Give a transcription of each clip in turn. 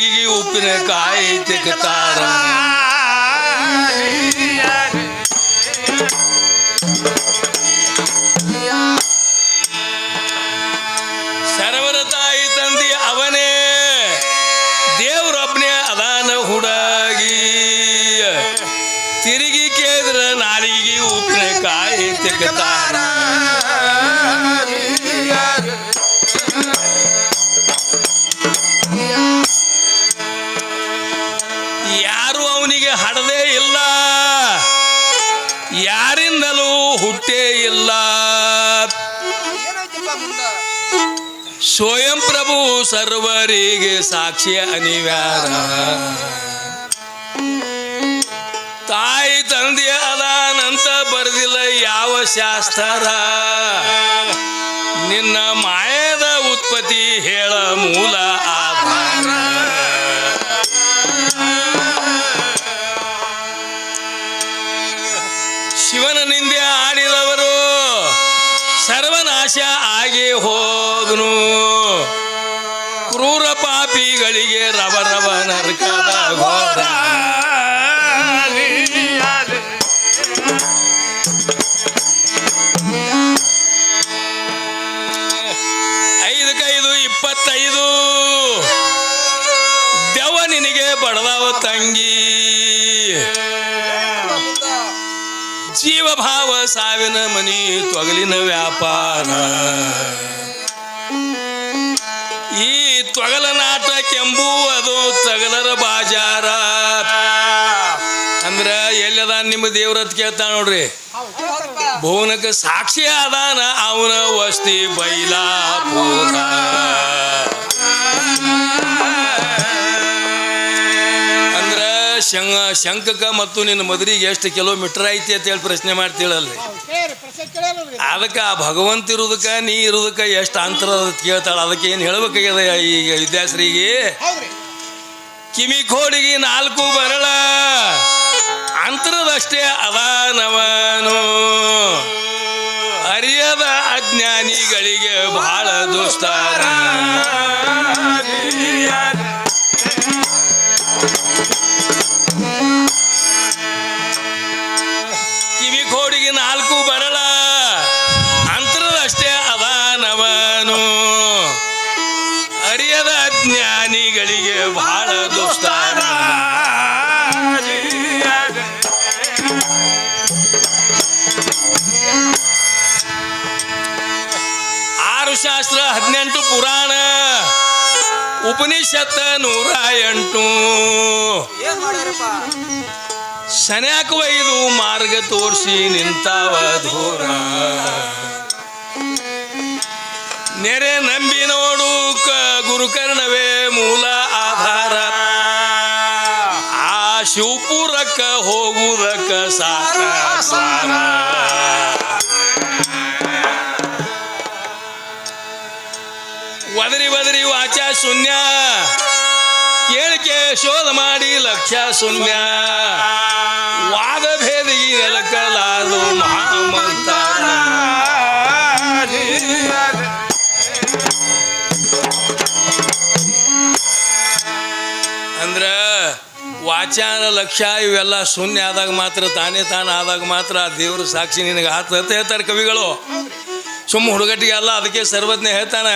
ನಾಲಿಗೆಗೆ ಉಪ್ಪಿನಕಾಯಿ ತಿಕ್ಕತಾರ. ಸರ್ವರ ತಾಯಿ ತಂದೆ ಅವನೇ, ದೇವ್ರೊಬ್ಬನೇ ಅದಾನ ಹುಡುಗಿ. ತಿರುಗಿ ಕೇಳಿದ್ರ ನಾಲಿಗೆ ಉಪ್ಪಿನಕಾಯಿ ತಿಕ್ಕತಾರ. ಯಾರು ಅವನಿಗೆ ಹಡದೇ ಇಲ್ಲ, ಯಾರಿಂದಲೂ ಹುಟ್ಟೇ ಇಲ್ಲ. ಸ್ವಯಂ ಪ್ರಭು ಸರ್ವರಿಗೆ ಸಾಕ್ಷಿ ಅನಿವಾರ್ಯ. ತಾಯಿ ತಂದೆ ಅದಾನಂತ ಬರೆದಿಲ್ಲ ಯಾವ ಶಾಸ್ತ್ರ. ನಿನ್ನ ಮಾಯದ ಉತ್ಪತ್ತಿ ಹೇಳ ಮೂಲ ಆಧಾರ. ಶಿವನ ನಿಂದೆ ಆಡಿದವರು ಸರ್ವನಾಶ ಆಗಿ ಹೋದನು. ಕ್ರೂರ ಪಾಪಿಗಳಿಗೆ ರವ ರವ ನರಕದ ಘೋರ. ಐದಕ್ಕೈದು 25 ದೆವ್ವ ನಿನಗೆ ಬಡದವ ತಂಗಿ. ಜೀವಭಾವ ಸಾವಿನ ಮನಿ ತೊಗಲಿನ ವ್ಯಾಪಾರ. ಈ ತೊಗಲ ನಾಟಕೆಂಬುವುದು ತಗಲರ ಬಾಜಾರ. ಅಂದ್ರ ಎಲ್ಲದ ನಿಮ್ಮ ದೇವ್ರತ್ ಕೇಳ್ತಾನ ನೋಡ್ರಿ. ಭುವನಕ್ಕೆ ಸಾಕ್ಷಿ ಅದಾನ ಅವನ ವಸ್ತಿ ಬೈಲಾಪುರ. ಅಂದ್ರ ಶಂಕಕ ಮತ್ತು ನಿನ್ನ ಮದುವೆಗೆ ಎಷ್ಟು ಕಿಲೋಮೀಟರ್ ಐತಿ ಅಂತ ಹೇಳಿ ಪ್ರಶ್ನೆ ಮಾಡ್ತೀಳಲ್ರಿ. ಅದಕ್ಕೆ ಆ ಭಗವಂತ ಇರುದಕ್ಕ ನೀ ಇರುದಕ್ಕ ಎಷ್ಟು ಅಂತರ ಕೇಳ್ತಾಳ. ಅದಕ್ಕೆ ಏನು ಹೇಳ್ಬೇಕಾಗ್ಯದ ಈಗ ವಿದ್ಯಾಶ್ರೀಗೆ? ಕಿವಿ ಕೋಡಿಗೆ 4 ಬರಳ ಅಂತರದಷ್ಟೇ ಅದಾನವನು. ಅರಿಯದ ಅಜ್ಞಾನಿಗಳಿಗೆ ಬಹಳ ದುಸ್ತಾರ. ಕಿವಿ ಕೋಡಿಗೆ 4 ಬರಳ ಅಂತರದಷ್ಟೇ ಅದಾನವನು. ಅರಿಯದ ಅಜ್ಞಾನಿಗಳಿಗೆ ಬಹಳ ದುಸ್ತಾರ. ಶಾಸ್ತ್ರ 18 ಪುರಾಣ, ಉಪನಿಷತ್ 108. ಸನ್ಯಾಕ ಒಯ್ದು ಮಾರ್ಗ ತೋರಿಸಿ ನಿಂತಾವ ದೂರ. ನೆರೆ ನಂಬಿ ನೋಡು ಗುರುಕರ್ಣವೇ ಮೂಲ ಆಧಾರ. ಆ ಶಿವಪುರಕ್ಕ ಹೋಗುವುದಕ್ಕ ಸಾರ ಸಾರ. ವದರಿ ವದರಿ ವಾಚ ಶೂನ್ಯ, ಕೇಳಿಕೆ ಶೋಧ ಮಾಡಿ ಲಕ್ಷ್ಯ ಶೂನ್ಯ. ವಾದ ಭೇದಿಗೆ ನೆಲಕಲಾದು ಮಹಾಮಂತ. ಅಂದ್ರ ವಾಚಾನ ಲಕ್ಷ್ಯ ಇವೆಲ್ಲ ಶೂನ್ಯ ಆದಾಗ ಮಾತ್ರ, ತಾನೇ ಆದಾಗ ಮಾತ್ರ ದೇವ್ರ ಸಾಕ್ಷಿ ನಿನಗೆ ಆತ ಹೇಳ್ತಾರೆ ಕವಿಗಳು. ಸುಮ್ಮ ಹುಡುಗಟ್ಟಿಗೆ ಅಲ್ಲ, ಅದಕ್ಕೆ ಸರ್ವಜ್ಞ ಹೇಳ್ತಾನ,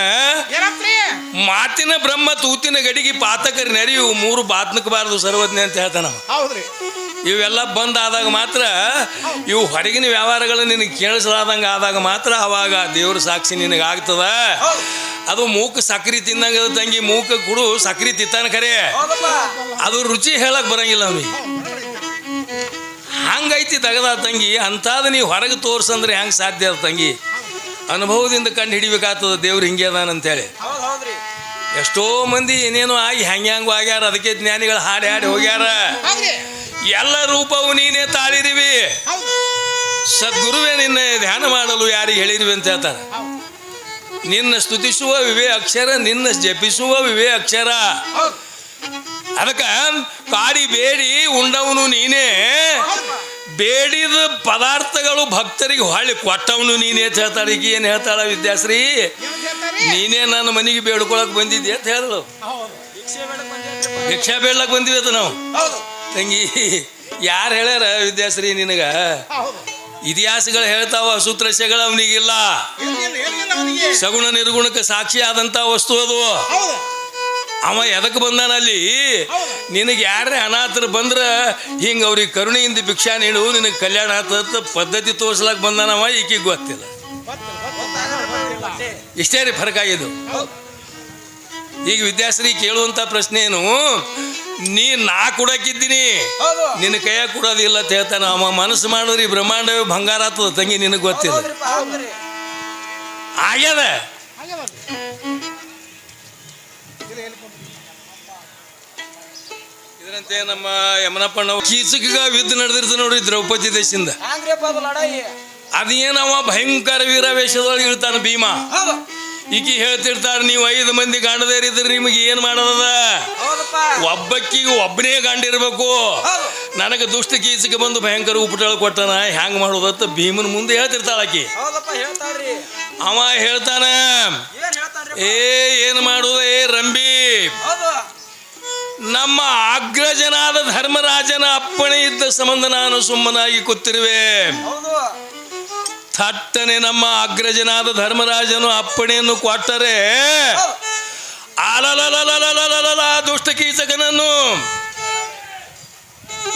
ಮಾತಿನ ಬ್ರಹ್ಮ ತೂತಿನ ಗಡಿಗೆ ಪಾತಕರಿ ನೆರೆಯು 3 ಬಾತ್ನಕಬಾರದು ಸರ್ವಜ್ಞ ಅಂತ ಹೇಳ್ತಾನ. ಇವೆಲ್ಲ ಬಂದಾದಾಗ ಮಾತ್ರ, ಇವು ಹೊರಗಿನ ವ್ಯವಹಾರಗಳು ನಿನಗೆ ಕೇಳಿಸಲಾದಂಗೆ ಆದಾಗ ಮಾತ್ರ ಅವಾಗ ದೇವ್ರ ಸಾಕ್ಷಿ ನಿನಗೆ ಆಗ್ತದ. ಅದು ಮೂಕ ಸಕ್ರಿ ತಿನ್ನಂಗ ತಂಗಿ, ಮೂಕ ಕುಡು ಸಕ್ರಿ ತಿತ್ತಾನ ಖರೆ, ಅದು ರುಚಿ ಹೇಳಕ್ ಬರಂಗಿಲ್ಲ ಅವನಿಗೆ. ಹಂಗೈತಿ ತಗದ ತಂಗಿ. ಅಂತಾದ ನೀವು ಹೊರಗೆ ತೋರ್ಸಂದ್ರೆ ಹೆಂಗೆ ಸಾಧ್ಯ ಅದ ತಂಗಿ? ಅನುಭವದಿಂದ ಕಂಡು ಹಿಡಿಬೇಕಾಗ್ತದ ದೇವ್ರು ಹಿಂಗೆ ಅದಾನಂತೇಳಿ. ಎಷ್ಟೋ ಮಂದಿ ಏನೇನೋ ಆಗಿ ಹೆಂಗ್ಯಾಂಗು ಆಗ್ಯಾರ. ಅದಕ್ಕೆ ಜ್ಞಾನಿಗಳು ಹಾಡಿ ಹಾಡಿ ಹೋಗ್ಯಾರ. ಎಲ್ಲ ರೂಪವು ನೀನೇ ತಾಳಿರಿವಿ, ಸದ್ಗುರುವೇ ನಿನ್ನ ಧ್ಯಾನ ಮಾಡಲು ಯಾರಿಗೆ ಹೇಳಿರಿವಿ ಅಂತ ಹೇಳ್ತಾರೆ. ನಿನ್ನ ಸ್ತುತಿಸುವ ವಿವೇ ಅಕ್ಷರ, ನಿನ್ನ ಜಪಿಸುವ ವಿವೇ ಅಕ್ಷರ. ಅದಕ್ಕೆ ಕಾಡಿ ಬೇಡಿ ಉಂಡವನು ನೀನೇ, ಬೇಡಿದ ಪದಾರ್ಥಗಳು ಭಕ್ತರಿಗೆ ಹೊಳ್ಳಿ ಕೊಟ್ಟವನು ನೀನೇ ಅಂತ ಹೇಳ್ತಾಳೆ. ಈಗ ಏನು ಹೇಳ್ತಾಳ ವಿದ್ಯಾಶ್ರೀ? ನೀನೇ ನನ್ನ ಮನೆಗೆ ಬೇಡ್ಕೊಳಕ್ ಬಂದಿದ್ದೆ ಅಂತ ಹೇಳಿದ್ರು. ಭಿಕ್ಷಾ ಬೇಡ್ಲಕ್ ಬಂದಿವಿ ಅದು ನಾವು. ತಂಗಿ ಯಾರು ಹೇಳ್ಯಾರ ವಿದ್ಯಾಶ್ರೀ ನಿನಗ? ಇತಿಹಾಸಗಳು ಹೇಳ್ತಾವ, ಸೂತ್ರಸ್ಯಗಳು ಅವನಿಗಿಲ್ಲ. ಸಗುಣ ನಿರ್ಗುಣಕ್ಕೆ ಸಾಕ್ಷಿ ಆದಂತ ವಸ್ತು ಅದು. ಅವ ಎದಕ್ಕೆ ಬಂದಾನ ಅಲ್ಲಿ? ನಿನಗೆ ಯಾರೇ ಅನಾಥರು ಬಂದ್ರ ಹಿಂಗ ಅವ್ರಿಗೆ ಕರುಣೆಯಿಂದ ಭಿಕ್ಷಾ ನೀಡು, ನಿನಗೆ ಕಲ್ಯಾಣ ಆತ ಪದ್ಧತಿ ತೋರ್ಸ್ಲಾಕ್ ಬಂದಾನವ. ಈಕಿಗೆ ಗೊತ್ತಿಲ್ಲ. ಇಷ್ಟೇ ರೀ ಫರ್ಕ್ ಆಗಿದ್ದು. ಈಗ ವಿದ್ಯಾಶ್ರೀ ಕೇಳುವಂತ ಪ್ರಶ್ನೆ ಏನು? ನಾ ಕೊಡಾಕಿದ್ದೀನಿ, ನಿನ್ನ ಕೈಯಾಗ ಕೊಡೋದಿಲ್ಲ ಅಂತ ಹೇಳ್ತಾನ ಅವ. ಮನಸ್ಸು ಮಾಡಿದ್ರಿ ಬ್ರಹ್ಮಾಂಡವೇ ಬಂಗಾರ ಆಗ್ತದ ತಂಗಿ, ನಿನಗೆ ಗೊತ್ತಿಲ್ಲ. ಆಗ್ಯದ. ಇದರಂತೆ ನಮ್ಮ ಯಮನಪ್ಪಣ್ಣ ಕೀಚಕ ಯುದ್ಧ ನಡೆದಿರ್ತ ನೋಡ್ರಿ ದ್ರೌಪದಿ ದೇಶದಿಂದ. ಅದೇನವ ಭಯಂಕರ ವೀರಾವೇಶದೊಳಗೆ ಇರ್ತಾನ ಭೀಮ. ಈಕಿ ಹೇಳ್ತಿರ್ತಾರ, ನೀವು 5 ಮಂದಿ ಗಂಡದೇರಿದ್ರೆ ನಿಮಗೆ ಏನ್ ಮಾಡೋದ? ಒಬ್ಬಕ್ಕಿಗೆ ಒಬ್ಬನೇ ಗಂಡ ಇರ್ಬೇಕು. ನನಗೆ ದುಷ್ಟ ಕೀಚಕ ಬಂದು ಭಯಂಕರ ಉಪಟಳ ಕೊಟ್ಟನ, ಹ್ಯಾಂಗ ಮಾಡೋದತ್ತ ಭೀಮನ ಮುಂದೆ ಹೇಳ್ತಿರ್ತಾಳ ಆಕಿ. ಅವ ಹೇಳ್ತಾನ, ಏನ್ ಮಾಡುದ? ರಂಬಿ, ನಮ್ಮ ಅಗ್ರಜನಾದ ಧರ್ಮರಾಜನ ಅಪ್ಪಣೆ ಇದ್ದ ಸಂಬಂಧ ನಾನು ಸುಮ್ಮನಾಗಿ ಕೂತಿರುವೆ. ಥಟ್ಟನೆ ನಮ್ಮ ಅಗ್ರಜನಾದ ಧರ್ಮರಾಜನು ಅಪ್ಪಣೆಯನ್ನು ಕೊಟ್ಟರೆ ಅಲಲಲಲಲಲಲಲ ದುಷ್ಟ ಕೀಚಕನನ್ನು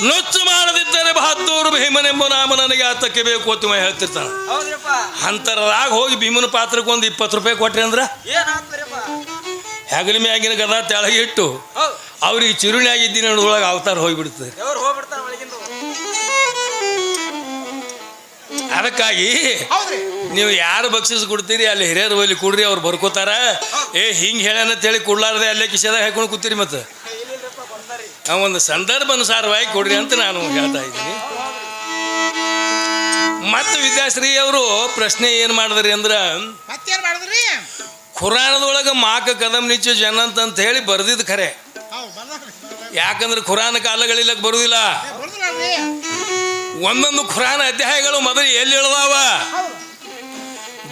ನುಚ್ಚು ಮಾಡದಿದ್ದರೆ ಬಹದ್ದೂರು ಭೀಮನೆಂಬ ನಾಮ ನನಗೆ ಆತಕ್ಕೆ ಬೇಕು ಅಂತ ಹೇಳ್ತಿರ್ತಾನೆ. ಅಂತರದಾಗ ಹೋಗಿ ಭೀಮನ ಪಾತ್ರಕ್ಕೆ ಒಂದು 20 ರೂಪಾಯಿ ಕೊಟ್ರಿ ಅಂದ್ರ ಹೆಗಲ ಮ್ಯಾಗಿನ ಗದ ತೆಳಗೆ ಇಟ್ಟು ಅವ್ರಿಗೆ ಚಿರುಣಿ ಆಗಿದ್ದೀನಿ ಅನ್ನೋದ್ರೊಳಗೆ ಅವತಾರ ಹೋಗ್ಬಿಡ್ತದೆ. ಅದಕ್ಕಾಗಿ ನೀವು ಯಾರು ಬಕ್ಷಿಸ್ ಕೊಡ್ತೀರಿ ಅಲ್ಲಿ ಹಿರಿಯರ ಬಳಿ ಕೊಡ್ರಿ, ಅವ್ರು ಬರ್ಕೋತಾರ. ಹಿಂಗೆ ಹೇಳ್ಯಾನಂತ ಹೇಳಿ ಕೊಡ್ಲಾರ್ದೆ ಅಲ್ಲೇ ಕಿಶೆದಾಗ ಹಾಕೊಂಡು ಕೂತೀರಿ. ಮತ್ತೆ ಒಂದು ಸಂದರ್ಭ ಅನುಸಾರವಾಗಿ ಕೊಡ್ರಿ ಅಂತ ನಾನು ಹೇಳ್ತಾ ಇದ್ದೀನಿ. ಮತ್ತು ವಿದ್ಯಾಶ್ರೀ ಅವರು ಪ್ರಶ್ನೆ ಏನು ಮಾಡಿದ್ರಿ ಅಂದ್ರ, ಖುರಾನದೊಳಗೆ ಮಾಕ ಕದಂ ನಿಚ್ಚು ಜನ ಅಂತ ಹೇಳಿ ಬರ್ದಿದ್ದು ಖರೆ. ಯಾಕಂದ್ರೆ ಖುರಾನ ಕಾಲಗಳಿಲ್ಲಕ್ಕೆ ಬರುದಿಲ್ಲ. ಒಂದೊಂದು ಖುರಾನ ಅಧ್ಯಾಯಗಳು ಮೊದಲು ಎಲ್ಲಿ ಇಳ್ದಾವ?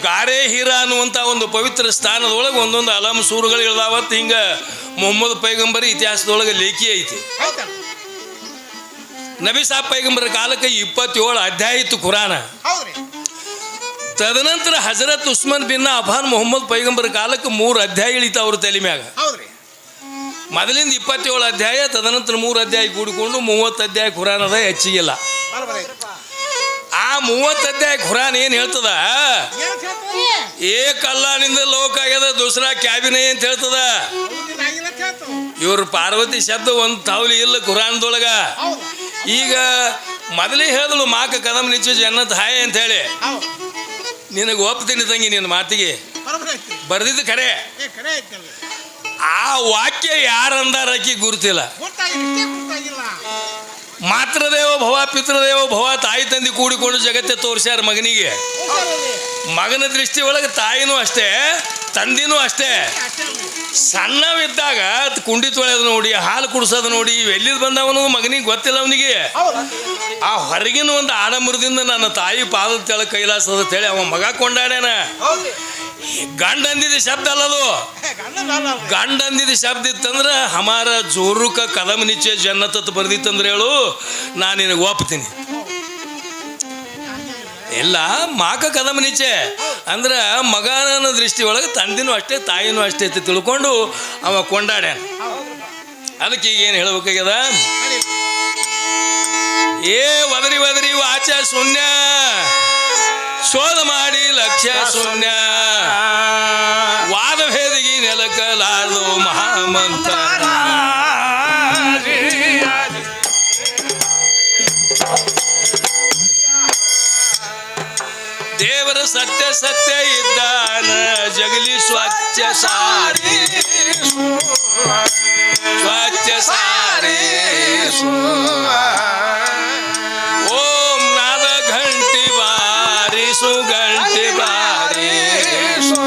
ಗಾರೆ ಹೀರಾ ಅನ್ನುವಂಥ ಒಂದು ಪವಿತ್ರ ಸ್ಥಾನದೊಳಗೆ ಒಂದೊಂದು ಅಲಂ ಸೂರುಗಳು ಇಳ್ದಾವತ್ತು. ಹಿಂಗ ಮೊಹಮ್ಮದ್ ಪೈಗಂಬರ್ ಇತಿಹಾಸದೊಳಗೆ ಲೇಖಿ ಐತಿ. ನಬಿ ಸಾಬ್ ಪೈಗಂಬರ ಕಾಲಕ್ಕೆ 27 ಅಧ್ಯಾಯ ಇತ್ತು ಖುರಾನ. ತದನಂತರ ಹಜರತ್ ಉಸ್ಮಾನ್ ಬಿನ್ ಅಫಾನ್ ಮೊಹಮ್ಮದ್ ಪೈಗಂಬರ ಕಾಲಕ್ಕೆ 3 ಅಧ್ಯಾಯ ಇಳಿತ ಅವ್ರ ತಲೆ ಮ್ಯಾಗ. ಮೊದಲಿಂದ 27 ಅಧ್ಯಾಯ, ತದನಂತರ 3 ಅಧ್ಯಾಯ ಕೂಡಿಕೊಂಡು 30 ಅಧ್ಯಾಯ ಖುರಾನ್ ಅದ, ಹೆಚ್ಚಿಗಿಲ್ಲ. ಆ 30 ಅಧ್ಯಾಯ ಖುರಾನ್ ಏನ್ ಹೇಳ್ತದ? ಏಕ್ ಅಲ್ಲಾನಿಂದ ಲೋಕ ಆಗ್ಯದ, ದೂಸರಾ ಕ್ಯಾಬಿನೆ ಅಂತ ಹೇಳ್ತದ. ಇವ್ರ ಪಾರ್ವತಿ ಶಬ್ದ ಒಂದು ತಾವಲಿ ಇಲ್ಲ ಖುರಾನ್ದೊಳಗ. ಈಗ ಮೊದಲೇ ಹೇಳಿದಳು ಮಾಕ ಕದಂ ನಿಚ್ಚು ಜನ್ನತ್ ಹಾಯ್ ಅಂತ ಹೇಳಿ. ನಿನಗೆ ಒಪ್ತೀನಿ ತಂಗಿ ನಿನ್ನ ಮಾತಿಗೆ, ಬರ್ದಿದ್ದು ಖರೆ. ಆ ವಾಕ್ಯ ಯಾರಂದಾರ ಆಕಿ ಗುರುತಿಲ್ಲ. ಮಾತೃದೇವ ಭವ ಪಿತೃದೇವ ಭವ, ತಾಯಿ ತಂದೆ ಕೂಡಿಕೊಂಡು ಜಗತ್ತೆ ತೋರಿಸ್ಯಾರ ಮಗನಿಗೆ. ಮಗನ ದೃಷ್ಟಿ ಒಳಗೆ ತಾಯಿನೂ ಅಷ್ಟೇ, ತಂದಿನೂ ಅಷ್ಟೇ. ಸಣ್ಣವಿದ್ದಾಗ ಕುಂಡಿ ತೊಳೆಯೋದು ನೋಡಿ, ಹಾಲು ಕುಡಿಸೋದು ನೋಡಿ, ಇವೆಲ್ಲಿದ್ ಬಂದವನು ಮಗನಿಗೆ ಗೊತ್ತಿಲ್ಲ. ಅವನಿಗೆ ಆ ಹೊರಗಿನ ಒಂದು ಆಡಂಬರದಿಂದ ನನ್ನ ತಾಯಿ ಪಾದದ ತೆಳ ಕೈಲಾಸದ ತೇಳಿ ಅವ ಮಗ ಕೊಂಡಾಡ್ಯಾನ. ಗಂಡ ಅಂದಿದ್ದ ಶಬ್ದ ಅಲ್ಲದು. ಗಂಡ ಅಂದಿದ್ದ ಶಬ್ದ ಇತ್ತಂದ್ರೆ ಹಮಾರ ಜೋರುಕ ಕದಂ ನಿಚ್ಚೆ ಜನ್ನತ್ ಬರ್ದಿತ್ತಂದ್ರೆ ಹೇಳು, ನಾನು ನಿನಗೆ ಒಪ್ತೀನಿ. ಎಲ್ಲ ಮಾಕ ಕದಂ ನಿಚ್ಚೆ ಅಂದ್ರೆ ಮಗನ ದೃಷ್ಟಿ ಒಳಗೆ ತಂದಿನೂ ಅಷ್ಟೇ ತಾಯಿನೂ ಅಷ್ಟೇ ಅಂತ ತಿಳ್ಕೊಂಡು ಅವ ಕೊಂಡಾಡ್ಯಾನ. ಅದಕ್ಕೆ ಈಗ ಏನು ಹೇಳ್ಬೇಕಾಗ್ಯದ? ಒದರಿ ಒದರಿ ವಾಚ ಶೂನ್ಯ, ಶೋಧ ಮಾಡಿ ಲಕ್ಷ್ಯ ಶೂನ್ಯ, ವಾದ ಭೇದಿಗೆ ನೆಲಕಲಾದು ಮಹಾಮಂತ್ರ. ದೇವರ ಸತ್ಯ ಸತ್ಯ ಇದ್ದಾನ, ಜಗಲಿ ಸ್ವಚ್ಛ ಸಾರಿ ಸ್ವಚ್ಛ ಸಾರಿ. ಓಂ ನಾದ ಘಂಟಿ ಬಾರಿಸು, ಗಂಟಿ ಬಾರಿಸು.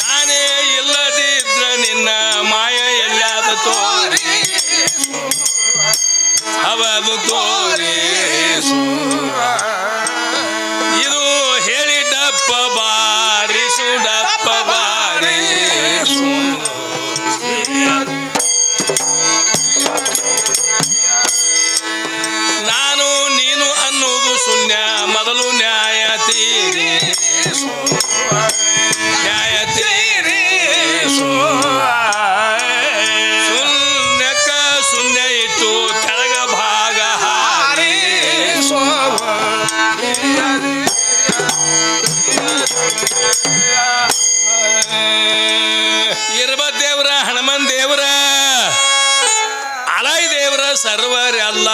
ನಾನೇ ಇಲ್ಲದಿದ್ರ ನಿನ್ನ ಮಾಯ ಎಲ್ಲಾದ ತೋರಿ, ಅವದು ತೋರಿಸು. ಇದು ಹೇಳಿದಪ್ಪ ಬಾರಿಸು, ಸರ್ವರೆಲ್ಲ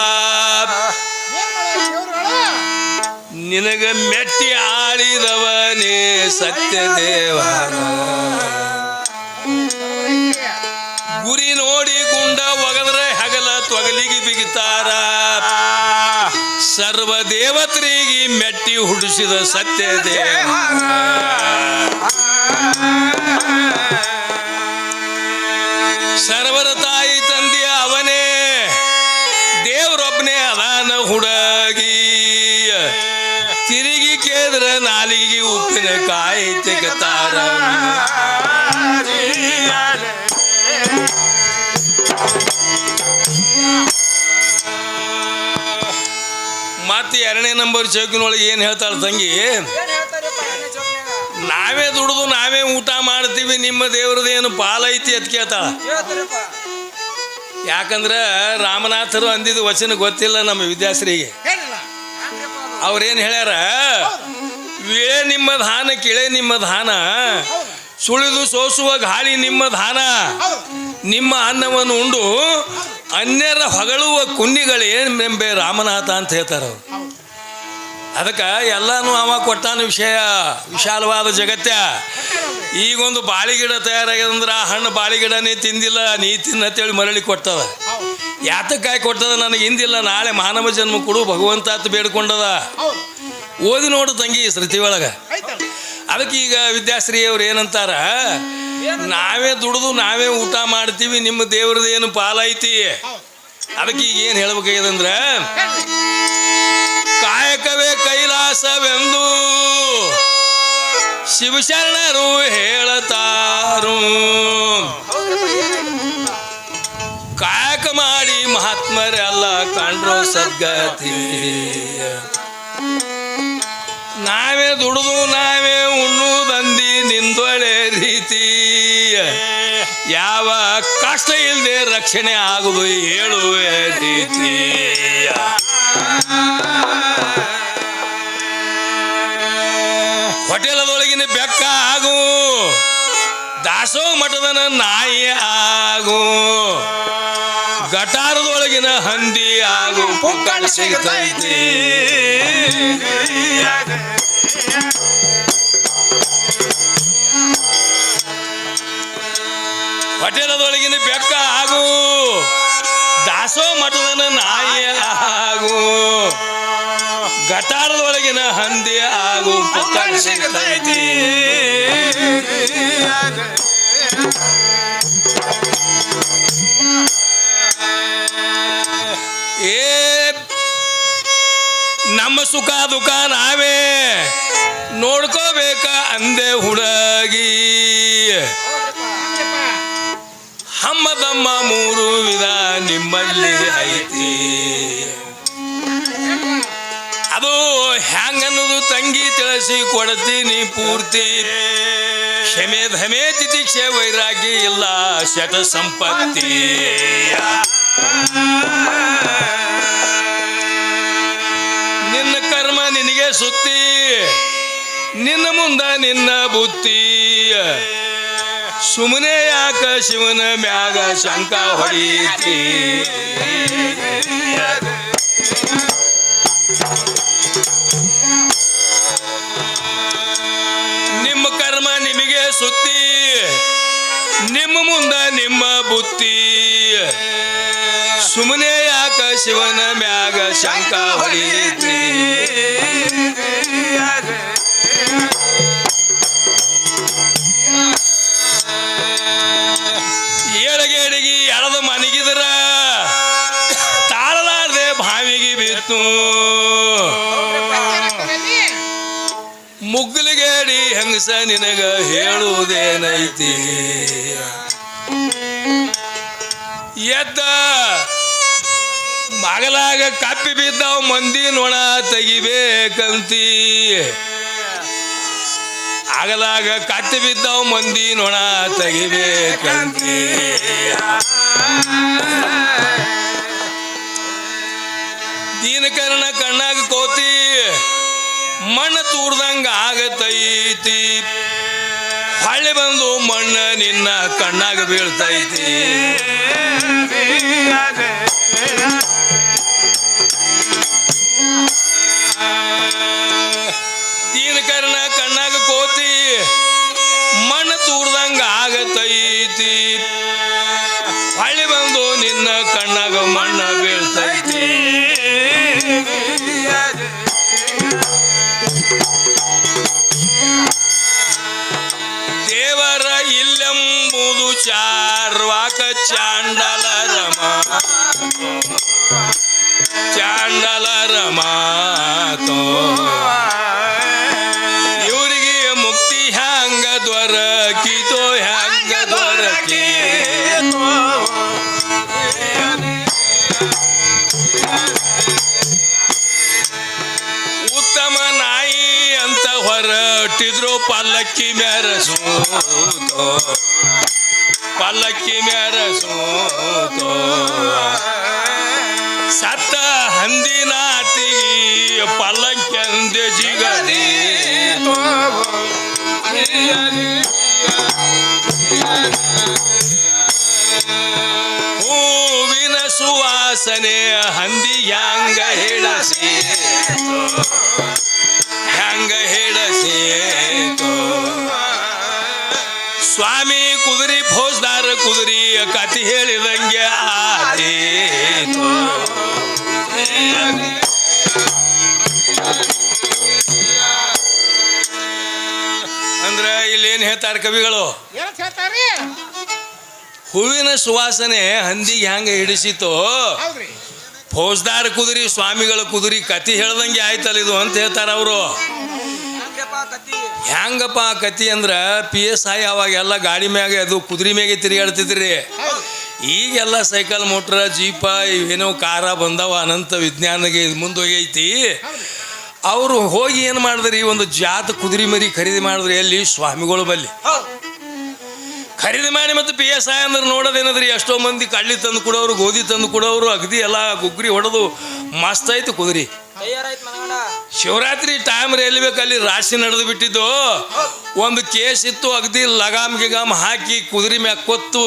ನಿನಗ ಮೆಟ್ಟಿ ಆಳಿದವನೇ ಸತ್ಯದೇವ ಗುರಿ ನೋಡಿ ಗುಂಡ ಒಗದ್ರೆ ಹಗಲ ತೊಗಲಿಗೆ ಬಿಗಿತಾರ ಸರ್ವ ದೇವತರಿಗೆ ಮೆಟ್ಟಿ ಹುಟ್ಟಿಸಿದ ಸತ್ಯದೇವ ಸರ್ವರ ತಾಯಿ ತಂದೆ ಅವನೇ ದೇವ್ರೊಬ್ಬನೇ ಅದಾನ ಹುಡುಗಿ ತಿರುಗಿ ಕೇದ್ರ ನಾಲಿಗೆ ಉಪ್ಪಿನ ಕಾಯಿ ತೆಗತಾರ ಮತ್ತೆ 2ನೇ ನಂಬರ್ ಚೌಕಿನೊಳಗೆ ಏನು ಹೇಳ್ತಾಳೆ ತಂಗಿ, ನಾವೇ ದುಡಿದು ನಾವೇ ಊಟ ಮಾಡ್ತೀವಿ, ನಿಮ್ಮ ದೇವ್ರದೇನು ಪಾಲೈತಿ ಅಂತ ಕೇಳ್ತಾಳ. ಯಾಕಂದ್ರೆ ರಾಮನಾಥರು ಅಂದಿದ್ದು ವಚನ ಗೊತ್ತಿಲ್ಲ ನಮ್ಮ ವಿದ್ಯಾಶ್ರೀಗೆ. ಅವ್ರೇನು ಹೇಳ್ಯಾರ, ವಿಳೆ ನಿಮ್ಮ ಧಾನ ಕಿಳೆ ನಿಮ್ಮ ಧಾನ, ಸುಳಿದು ಸೋಸುವ ಗಾಳಿ ನಿಮ್ಮ ಧಾನ, ನಿಮ್ಮ ಅನ್ನವನ್ನು ಉಂಡು ಅನ್ಯರ ಹೊಗಳುವ ಕುನ್ನಿಗಳೇನೆಂಬೆ ರಾಮನಾಥ ಅಂತ ಹೇಳ್ತಾರ. ಅದಕ್ಕೆ ಎಲ್ಲಾನು ಅವ ಕೊಟ್ಟಾನ ವಿಷಯ, ವಿಶಾಲವಾದ ಜಗತ್ಯ. ಈಗೊಂದು ಬಾಳಿಗಿಡ ತಯಾರಾಗ್ಯದಂದ್ರೆ ಆ ಹಣ್ಣು ಬಾಳಿಗಿಡನೇ ತಿಂದಿಲ್ಲ, ನೀ ತಿನ್ನತ್ತೇಳಿ ಮರಳಿ ಕೊಟ್ಟದ. ಯಾತಕ್ಕಾಗಿ ಕೊಟ್ಟದ, ನನಗೆ ಹಿಂದಿಲ್ಲ, ನಾಳೆ ಮಾನವ ಜನ್ಮ ಕೊಡು ಭಗವಂತ ಅಂತ ಬೇಡ್ಕೊಂಡದ. ಓದಿ ನೋಡು ತಂಗಿ ಶ್ರುತಿ ಒಳಗ. ಅದಕ್ಕೆ ಈಗ ವಿದ್ಯಾಶ್ರೀ ಅವ್ರು ಏನಂತಾರ, ನಾವೇ ದುಡಿದು ನಾವೇ ಊಟ ಮಾಡ್ತೀವಿ, ನಿಮ್ಮ ದೇವ್ರದ್ದು ಏನು ಪಾಲೈತಿ. ಅದಕ್ಕೆ ಈಗ ಏನು ಹೇಳ್ಬೇಕಾಗ್ಯದಂದ್ರೆ, ಕಾಯಕವೇ ಕೈಲಾಸವೆಂದು ಶಿವಶರಣರು ಹೇಳತಾರು. ಕಾಯಕ ಮಾಡಿ ಮಹಾತ್ಮರೆಲ್ಲ ಕಂಡ್ರು ಸದ್ಗತಿ. ನಾವೇ ದುಡಿದು ನಾವೇ ಉಣ್ಣುದಂದಿ ನಿಂದೊಳೆ ರೀತಿ, ಯಾವ ಕಷ್ಟ ಇಲ್ಲದೆ ರಕ್ಷಣೆ ಆಗುವುದು ಹೇಳುವೆ ರೀತಿ. ಹೋಟೆಲದೊಳಗಿನ ಬೆಕ್ಕ ಆಗು, ದಾಸೋ ಮಠದನ ನಾಯಿ ಆಗು, ಗಟಾರದೊಳಗಿನ ಹಂದಿ ಆಗು, ಪುಕ್ಕಣ ಸಿಗ್ತೈತಿ. ಹೋಟೆಲದೊಳಗಿನ ಬೆಕ್ಕ ಆಗು, ದಾಸೋ ಮಠದನ ನಾಯಿ ಆಗು, ಗಟಾರದೊಳಗಿನ ಹಂದಿ ಆಗು, ಪುಕ್ಕಣ ಸಿಗ್ತೈತಿ. ನಮ್ಮ ಸುಖ ದುಃಖ ನಾವೇ ನೋಡ್ಕೋಬೇಕ ಅಂದೆ ಹುಡುಗಿ. ಹಮ್ಮದಮ್ಮ 3 ವಿಧ ನಿಮ್ಮಲ್ಲಿ ಐತಿ. ಅದು ಹ್ಯಾಂಗನ್ನೋದು ತಂಗಿ ತಿಳಿಸಿ ಕೊಡ್ತೀನಿ ಪೂರ್ತಿ. ಕ್ಷಮೆ ಧಮೆ ತಿತಿಕ್ಷೆ ವೈರಾಗ್ಯ ಇಲ್ಲ ಶತ ಸಂಪತ್ತಿ. ನಿನ್ನ ಕರ್ಮ ನಿನಗೆ ಸುತ್ತಿ, ನಿನ್ನ ಮುಂದ ನಿನ್ನ ಬುತ್ತಿ. ಸುಮ್ಮನೆ ಯಾಕ ಶಿವನ ಮ್ಯಾಗ ಶಂಕ ಹೊಡೀತಿ. ನಿಮ್ಮ ಕರ್ಮ ನಿಮಗೆ ಸುತ್ತಿ, ನಿಮ್ಮ ಮುಂದ ನಿಮ್ಮ ಬುತ್ತಿ. ಸುಮ್ಮನೆ ಯಾಕ ಶಿವನ ಮ್ಯಾಗ ಶಂಕ ಹೊಡೀತಿ. ಏಳಗೇಡಿಗೆ ಎಳದ ಮನಗಿದ್ರ ತಾಳಲಾರ್ದೆ ಬಾವಿಗೆ ಬಿತ್ತು. ಮುಗ್ಗಲಿಗೇಡಿ ಹೆಂಗಸ ನಿನಗ ಹೇಳುವುದೇನೈತಿ. ಎದ್ದ ಮಗಲಾಗ ಕಪ್ಪಿ ಬಿದ್ದಾವ ಮಂದಿ ನೊಣ ತೆಗಿಬೇಕಂತಿ. ಆಗಲಾಗ ಕತ್ತಿ ಬಿದ್ದಾವ ಮಂದಿ ನೊಣ ತೆಗಿಬೇಕಂತಿ. ದೀನಕರಣ ಕಣ್ಣಾಗ ಕೋತಿ ಮಣ್ಣು ತೂರ್ದಂಗ ಆಗತೈತಿ. ಹೊಳ್ಳಿ ಬಂದು ಮಣ್ಣ ನಿನ್ನ ಕಣ್ಣಾಗ ಬೀಳ್ತೈತಿ. ಮ್ಯಾಗ ಮಣ್ಣ ಬೀಳ್ತೈತಿ. ದೇವರ ಇಲ್ಲೆಂಬುದು ಚಾರ್ವಾಕ ಚಾಂಡಲರ ಮಾತು. ಇವರಿಗೆ ಮುಕ್ತಿ ಹ್ಯಾಂಗ ದೊರಕಿತೋ ಹ್ಯಾಂಗ ದೊರಕಿತೋ. ಉತ್ತಮ ನಾಯಿ ಅಂತ ಹೊರಟಿದ್ರು ಪಲ್ಲಕ್ಕಿ ಮೆರಸೂತೋ ಪಲ್ಲಕ್ಕಿ ಮೆರಸೂತೋ. ಸತ್ತ ಹಂದಿನಾಟಿಗೆ ಪಲ್ಲಕ್ಕಿಂದೆ ಜಿಗದಿ. ಹೂವಿನ ಸುವಾಸನೆ ಹಂದಿ ಹ್ಯಾಂಗ ಹೇಳಸಿ ಹ್ಯಾಂಗ ಹೇಳಸೇತೋ. ಸ್ವಾಮಿ ಕುದುರಿ ಫೌಜ್ದಾರ ಕುದುರಿ ಕತಿ ಹೇಳಿದಂಗೆ ಆದೀತೋ. ಅಂದ್ರ ಇಲ್ಲಿ ಏನ್ ಹೇಳ್ತಾರೆ ಕವಿಗಳು? ಹೂವಿನ ಸುವಾಸನೆ ಹಂದಿಗೆ ಹ್ಯಾಂಗ ಹಿಡಿಸಿತೋ, ಫೌಜ್ದಾರ ಕುದುರಿ ಸ್ವಾಮಿಗಳ ಕುದುರಿ ಕತಿ ಹೇಳ್ದಂಗೆ ಆಯ್ತಲ್ಲ ಇದು ಅಂತ ಹೇಳ್ತಾರ ಅವರು. ಹ್ಯಾಂಗಪ್ಪ ಕತಿ ಅಂದ್ರ PSI ಅವಾಗೆಲ್ಲ ಗಾಡಿ ಮ್ಯಾಗೆ ಅದು ಕುದುರೆ ಮ್ಯಾಗೆ ತಿರುಗಾಡ್ತಿದ್ರಿ. ಈಗೆಲ್ಲ ಸೈಕಲ್ ಮೋಟ್ರ ಜೀಪ ಇವೇನೋ ಕಾರ ಬಂದವ, ಅನಂತ ವಿಜ್ಞಾನಗೆ ಮುಂದೋಗೈತಿ. ಅವರು ಹೋಗಿ ಏನು ಮಾಡಿದ್ರಿ, ಒಂದು ಜಾತ ಕುದುರೆ ಮರಿ ಖರೀದಿ ಮಾಡಿದ್ರಿ. ಎಲ್ಲಿ? ಸ್ವಾಮಿಗಳು ಬಲ್ಲಿ ಖರೀದಿ ಮಾಡಿ. ಮತ್ತು PSI ಅಂದ್ರೆ ನೋಡೋದೇನದ್ರಿ, ಎಷ್ಟೋ ಮಂದಿ ಕಳ್ಳಿ ತಂದು ಕೊಡೋರು, ಗೋಧಿ ತಂದು ಕೊಡೋರು, ಅಗದಿ ಎಲ್ಲ ಗುಗ್ರಿ ಹೊಡೆದು ಮಸ್ತ್ ಆಯ್ತು ಕುದುರೆ. ಶಿವರಾತ್ರಿ ಟೈಮ್ ಎಲ್ಲಿ ಬೇಕಲ್ಲಿ ರಾಶಿ ನಡೆದು ಬಿಟ್ಟಿದ್ದು. ಒಂದು ಕೇಸ್ ಇತ್ತು, ಅಗದಿ ಲಗಾಮ್ ಗಿಗಾಮ್ ಹಾಕಿ ಕುದುರೆ ಮ್ಯಾಗ ಕೊತ್ತು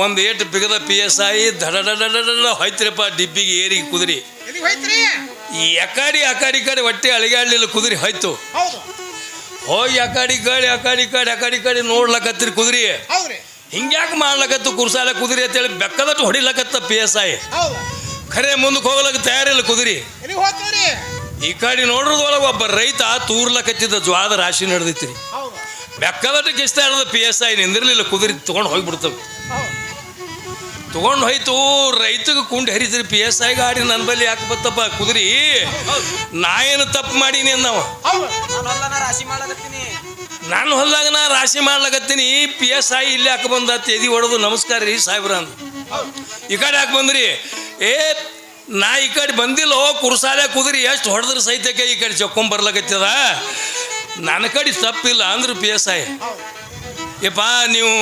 ಒಂದು ಏಟು ಬಿಗದ PSI ದಡ ಹೋಯ್ತ್ರಿಪ್ಪ ಡಿಬ್ಬಿಗೆ ಏರಿ ಕುದುರೆ. ಈ ಅಕಾಡಿ ಹೊಟ್ಟೆ ಅಳಿಗಾಡ್ಲಿಲ್ಲ, ಕುದುರೆ ಹೋಯ್ತು. ಹೋಗಿ ಅಕಾಡಿ ಕಡೆ ನೋಡ್ಲಕತ್ರಿ ಕುದುರೆ. ಹಿಂಗ್ಯಾಕೆ ಮಾಡ್ಲಕತ್ತು ಕುರ್ಸಾಲ ಕುದುರೆ ಅಂತೇಳಿ ಬೆಕ್ಕದಟ್ಟು ಹೊಡಿಲಕತ್ತ PSI. ಖರೆ ಮುಂದಕ್ಕೆ ಹೋಗ್ಲಕ್ಕ ತಯಾರಿಲ್ಲ ಕುದುರೆ. ಈ ಕಡೆ ನೋಡ್ರದೊಳಗೆ ಒಬ್ಬ ರೈತ ತೂರ್ಲಕತ್ತಿದ್ದ ಜ್ವಾದ ರಾಶಿ ನಡೆದೈತ್ರಿ. ಬೆಕ್ಕದಟ್ಟು ಕಿಸ್ತಾ ಇರೋದು PSI ನಿಂದಿರ್ಲಿಲ್ಲ, ಕುದುರೆ ತೊಗೊಂಡು ಹೋಗ್ಬಿಡ್ತವೆ. ತೊಗೊಂಡು ಹೋಯ್ತು. ರೈತಗೆ ಕುಂಡು ಹರಿದ್ರಿ PSI ಗಾಡಿ ನನ್ನ ಬಲ್ಲಿ ಯಾಕೆ ಬತ್ತಪ್ಪ ಕುದುರೆ, ನಾ ಏನು ತಪ್ಪು ಮಾಡೀನಿ ನಾವು. ನಾನು ಹೊಲ್ದಾಗ ನಾ ರಾಶಿ ಮಾಡ್ಲಕತ್ತೀನಿ, PSI ಇಲ್ಲಿ ಯಾಕೆ ಬಂದ ತೆದಿ ಹೊಡೆದು ನಮಸ್ಕಾರ ರೀ ಸಾಹೇಬ್ರ ಅಂದ. ಈ ಕಡೆ ಯಾಕೆ ಬಂದ್ರಿ? ನಾ ಈ ಕಡೆ ಬಂದಿಲ್ಲ, ಕುರ್ಸಾಲೆ ಕುದುರೆ ಎಷ್ಟು ಹೊಡೆದ್ರೆ ಸಹಿತಕ್ಕೆ ಈ ಕಡೆ ಚಕ್ಕೊಂಬರ್ಲಕತ್ತದ, ನನ್ನ ಕಡೆ ತಪ್ಪಿಲ್ಲ ಅಂದ್ರು PSI. ಯಪ್ಪ ನೀವು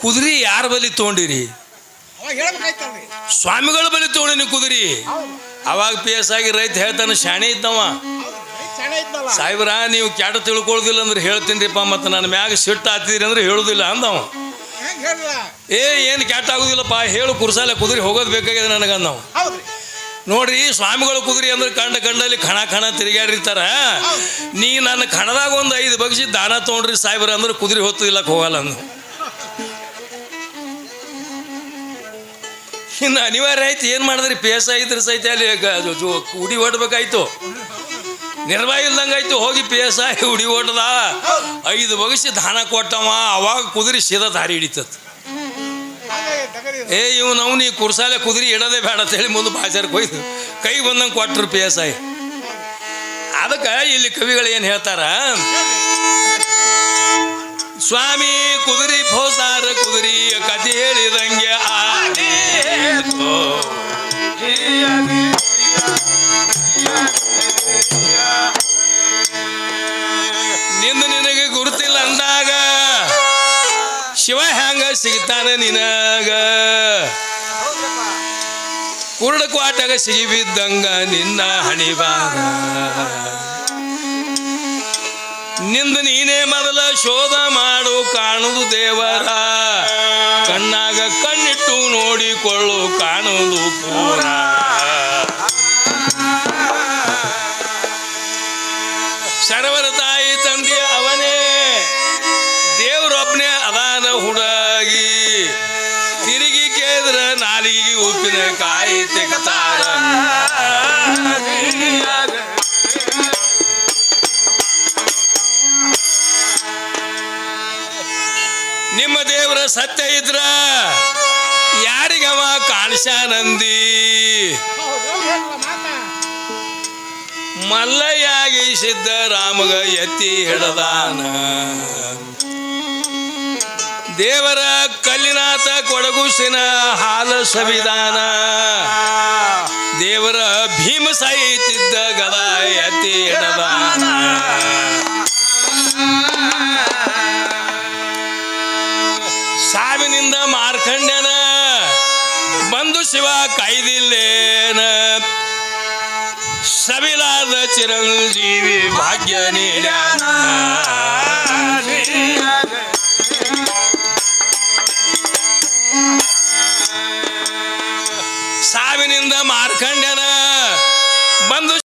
ಕುದುರೆ ಯಾರ ಬಲಿ ತೊಗೊಂಡಿರಿ? ಸ್ವಾಮಿಗಳ ಬಲಿ ತೊಗೊಂಡಿ ನೀವು ಕುದುರೆ. ಅವಾಗ PSI ರೈತ ಹೇಳ್ತಾನೆ, ಶಾಣೆ ಇದ್ದವ, ಸಾಹೇಬ್ರ ನೀವು ಕ್ಯಾಟ ತಿಳ್ಕೊಳ್ದಿಲ್ಲ ಅಂದ್ರೆ ಹೇಳ್ತೀನಿರಿಪ್ಪ, ಮತ್ತು ನನ್ನ ಮ್ಯಾಗ ಸಿಟ್ಟು ಹಾಕ್ತಿದ್ರಿ ಅಂದ್ರೆ ಹೇಳುದಿಲ್ಲ ಅಂದವ. ಏನು ಕ್ಯಾಟ ಆಗುದಿಲ್ಲಪ್ಪ, ಹೇಳು ಕುರ್ಸಾಲೆ ಕುದುರೆ ಹೋಗೋದು ಬೇಕಾಗಿದೆ ನನಗಂದ ನಾವು. ನೋಡ್ರಿ ಸ್ವಾಮಿಗಳ ಕುದುರೆ ಅಂದ್ರೆ ಕಂಡಲ್ಲಿ ಖಣ ತಿರುಗಾಡಿರ್ತಾರ. ನೀ ನನ್ನ ಖಣದಾಗ ಒಂದು 5 ಬಗ್ಸಿ ದಾನ ತೊಗೊಂಡ್ರಿ ಸಾಹೇಬ್ರ ಅಂದ್ರೆ ಕುದುರೆ ಹೊತ್ತು ಇಲ್ಲಕ್ಕೆ ಹೋಗಲ್ಲ ಅಂದ. ಇನ್ನು ಅನಿವಾರ್ಯ ಆಯ್ತು, ಏನು ಮಾಡಿದ್ರಿ? PSI ಇದ್ರ ಸಹಿತ ಅಲ್ಲಿ ಉಡಿ ಹೊಡ್ಬೇಕಾಯ್ತು, ನಿರ್ವಾಹ ಇಲ್ದಂಗೆ ಆಯ್ತು. ಹೋಗಿ PSI ಉಡಿ ಹೊಡ್ದ, 5 ಬಗ್ಸಿ ದಾನ ಕೊಟ್ಟವ. ಅವಾಗ ಕುದುರೆ ಸೀದಾ ದಾರಿ ಹಿಡಿತತ್. ಇವ್ ನಾವು ನೀ ಕುರ್ಸಾಲೆ ಕುದುರೆ ಇಡೋದೇ ಬೇಡ ಅಂತೇಳಿ ಮುಂದೆ ಬಾಜಾರಕ್ಕೆ ಹೋಯ್ತು, ಕೈ ಬಂದಂಗೆ ಕೊಟ್ಟರು PSI. ಅದಕ್ಕೆ ಇಲ್ಲಿ ಕವಿಗಳು ಏನು ಹೇಳ್ತಾರ, ಸ್ವಾಮಿ ಕುದುರೆ ಫೌಜ್ದಾರ ಕುದುರೆ ಕಥೆ ಹೇಳಿದಂಗೆ ಆದೀತು. ನಿನಗೆ ಗುರುತಿಲ್ಲ ಅಂದಾಗ ಶಿವ ಹ್ಯಾಂಗ ಸಿಗ್ತಾನೆ ನಿನಗ, ಕುರುಡ ಕ್ವಾಟಗ ಸಿಗಿಬಿದ್ದಂಗ ನಿನ್ನ ಹಣಿಬಾರ. ನಿಂದ ನೀನೇ ಮೊದಲ ಶೋಧ ಮಾಡು ಕಾಣುವುದು ದೇವರ, ಕಣ್ಣಾಗ ಕಣ್ಣಿಟ್ಟು ನೋಡಿಕೊಳ್ಳು ಕಾಣುವುದು ಪೂರ. ಸರ್ವರ ತಾಯಿ ತಂದೆ ಅವನೇ, ದೇವ್ರೊಬ್ಬನೇ ಅದಾನ ಹುಡುಗಿ. ತಿರುಗಿ ಕೇಳಿದ್ರ ನಾಲಿಗೆ ಉಪ್ಪಿನ ಸಾವಿನ ಕಾಯಿ ತೆಗತಾರ ನಿಮ್ಮ ದೇವರ ಸತ್ಯ ಇದ್ರ ಯಾರಿಗವ ಕಾಣಿಸ್ಯಾನಂದಿ ಮಲ್ಲಯ್ಯಾಗಿ ಸಿದ್ದರಾಮಗ ಎತ್ತಿ ಹಿಡದಾನ ದೇವರ ಕಲ್ಲಿನಾಥ ಕೊಡಗುಸಿನ ಹಾಲ ಸವಿದಾನ ದೇವರ ಭೀಮ ಸಾಯಿತಿದ್ದ ಗದ ಎತ್ತಿ ಹಿಡದಾನ ಸಾವಿನಿಂದ ಮಾರ್ಕಂಡ್ಯನ ಬಂದು ಶಿವ ಕಾಯ್ದಿಲ್ಲೇನ ಸವಿಲಾದ ಚಿರಂಜೀವಿ ಭಾಗ್ಯ ನೀಡ್ಯಾನ ಸಾವಿನಿಂದ ಮಾರ್ಕಂಡ್ಯನ